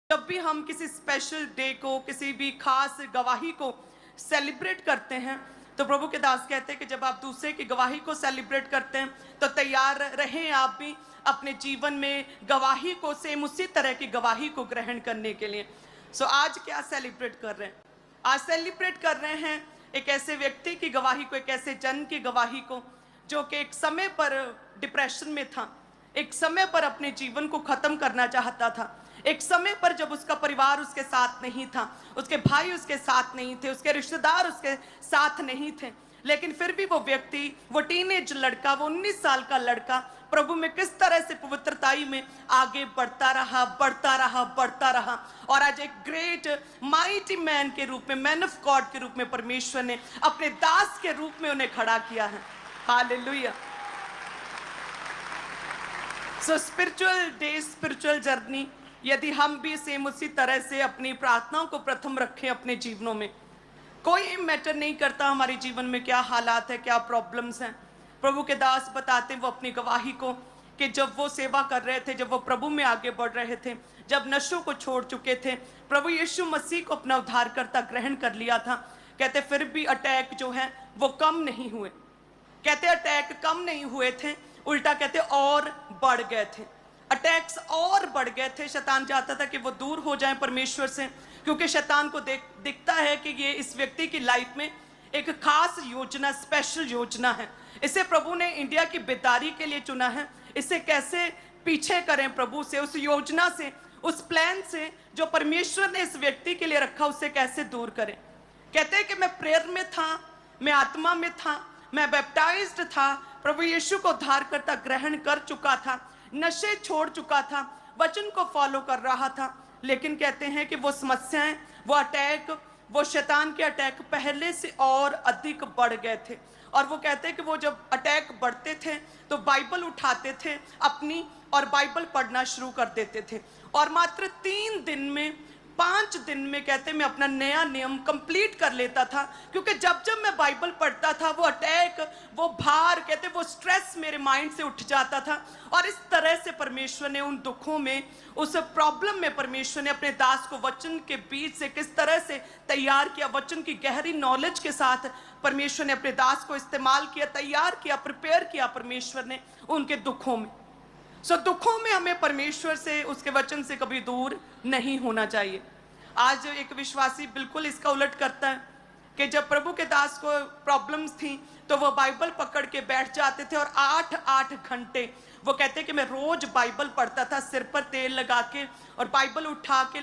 जब भी हम किसी स्पेशल डे को, किसी भी खास गवाही को सेलिब्रेट करते हैं, तो प्रभु के दास कहते हैं कि जब आप दूसरे की गवाही को सेलिब्रेट करते हैं तो तैयार रहें आप भी अपने जीवन में गवाही को, सेम उसी तरह की गवाही को ग्रहण करने के लिए। आज क्या सेलिब्रेट कर रहे हैं? आज सेलिब्रेट कर रहे हैं एक ऐसे व्यक्ति की गवाही को, एक ऐसे जन की गवाही को जो कि एक समय पर डिप्रेशन में था, एक समय पर अपने जीवन को खत्म करना चाहता था, एक समय पर जब उसका परिवार उसके साथ नहीं था, उसके भाई उसके साथ नहीं थे, उसके रिश्तेदार उसके साथ नहीं थे, लेकिन फिर भी वो व्यक्ति, वो टीनेज लड़का, वो 19 साल का लड़का प्रभु में किस तरह से पवित्रताई में आगे बढ़ता रहा, बढ़ता रहा, बढ़ता रहा, और आज एक ग्रेट माइटी मैन के रूप में, मैन ऑफ गॉड के रूप में परमेश्वर ने अपने दास के रूप में उन्हें खड़ा किया है। Hallelujah. Spiritual day, spiritual journey, यदि हम भी सेम उसी तरह से अपनी प्रार्थनाओं को प्रथम रखें अपने जीवनों में, कोई मैटर नहीं करता हमारे जीवन में क्या हालात है, क्या प्रॉब्लम्स हैं। प्रभु के दास बताते वो अपनी गवाही को कि जब वो सेवा कर रहे थे, जब वो प्रभु में आगे बढ़ रहे थे, जब नशों को छोड़ चुके थे, प्रभु यीशु मसीह को अपना उद्धारकर्ता ग्रहण कर लिया था, कहते फिर भी अटैक जो है वो कम नहीं हुए। कहते अटैक कम नहीं हुए थे, उल्टा कहते और बढ़ गए थे, अटैक्स और बढ़ गए थे। शैतान चाहता था कि वो दूर हो जाए परमेश्वर से, क्योंकि शैतान को दिखता है कि ये इस व्यक्ति की लाइफ में एक खास योजना, स्पेशल योजना है। इसे प्रभु ने इंडिया की बेदारी के लिए चुना है। इसे कैसे पीछे करें प्रभु से, उस योजना से, उस प्लान से जो परमेश्वर ने इस व्यक्ति के लिए रखा, उसे कैसे दूर करें। कहते हैं कि मैं प्रेयर में था, मैं आत्मा में था, मैं बैप्टाइज्ड था, प्रभु यीशु को उद्धारकर्ता ग्रहण कर चुका था, नशे छोड़ चुका था, वचन को फॉलो कर रहा था, लेकिन कहते हैं कि वो समस्याएं, वो अटैक, वो शैतान के अटैक पहले से और अधिक बढ़ गए थे। और वो कहते हैं कि वो जब अटैक बढ़ते थे तो बाइबल उठाते थे अपनी और बाइबल पढ़ना शुरू कर देते थे, और मात्र 3 दिन में, 5 दिन में कहते मैं अपना नया नियम कंप्लीट कर लेता था, क्योंकि जब जब मैं बाइबल पढ़ता था वो अटैक, वो भार, कहते वो स्ट्रेस मेरे माइंड से उठ जाता था। और इस तरह से परमेश्वर ने उन दुखों में, उस प्रॉब्लम में परमेश्वर ने अपने दास को वचन के बीच से किस तरह से तैयार किया, वचन की गहरी नॉलेज के साथ परमेश्वर ने अपने दास को इस्तेमाल किया, तैयार किया, प्रिपेयर किया परमेश्वर ने उनके दुखों में। दुखों में हमें परमेश्वर से, उसके वचन से कभी दूर नहीं होना चाहिए। आज एक विश्वासी बिल्कुल इसका उलट करता है कि जब प्रभु के दास को प्रॉब्लम्स थी तो वो बाइबल पकड़ के बैठ जाते थे, और 8-8 घंटे वो कहते कि मैं रोज बाइबल पढ़ता था, सिर पर तेल लगा के और बाइबल उठा के